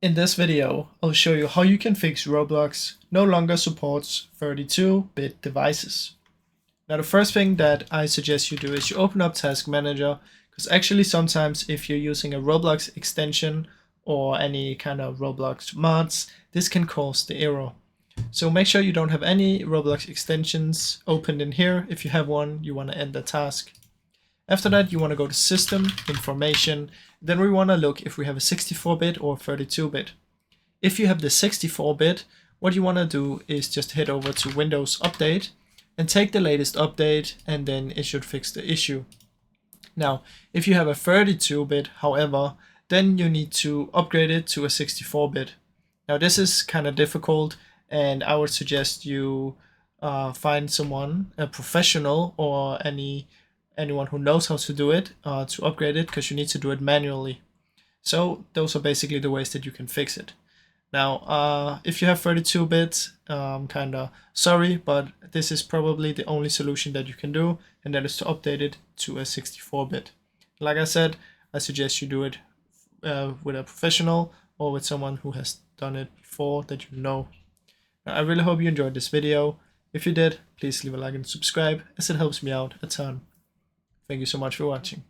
In this video, I'll show you how you can fix Roblox no longer supports 32-bit devices. Now the first thing that I suggest you do is you open up Task Manager, because actually sometimes if you're using a Roblox extension or any kind of Roblox mods, this can cause the error. So make sure you don't have any Roblox extensions opened in here. If you have one, you want to end the task. After that, you want to go to System, Information. Then we want to look if we have a 64-bit or 32-bit. If you have the 64-bit, what you want to do is just head over to Windows Update and take the latest update, and then it should fix the issue. Now, if you have a 32-bit, however, then you need to upgrade it to a 64-bit. Now, this is kind of difficult, and I would suggest you find someone, a professional or anyone who knows how to do it, to upgrade it, because you need to do it manually. So those are basically the ways that you can fix it. Now, if you have 32 bits, kind of sorry, but this is probably the only solution that you can do, and that is to update it to a 64-bit. Like I said, I suggest you do it with a professional or with someone who has done it before that you know. Now, I really hope you enjoyed this video. If you did, please leave a like and subscribe, as it helps me out a ton. Thank you so much for watching.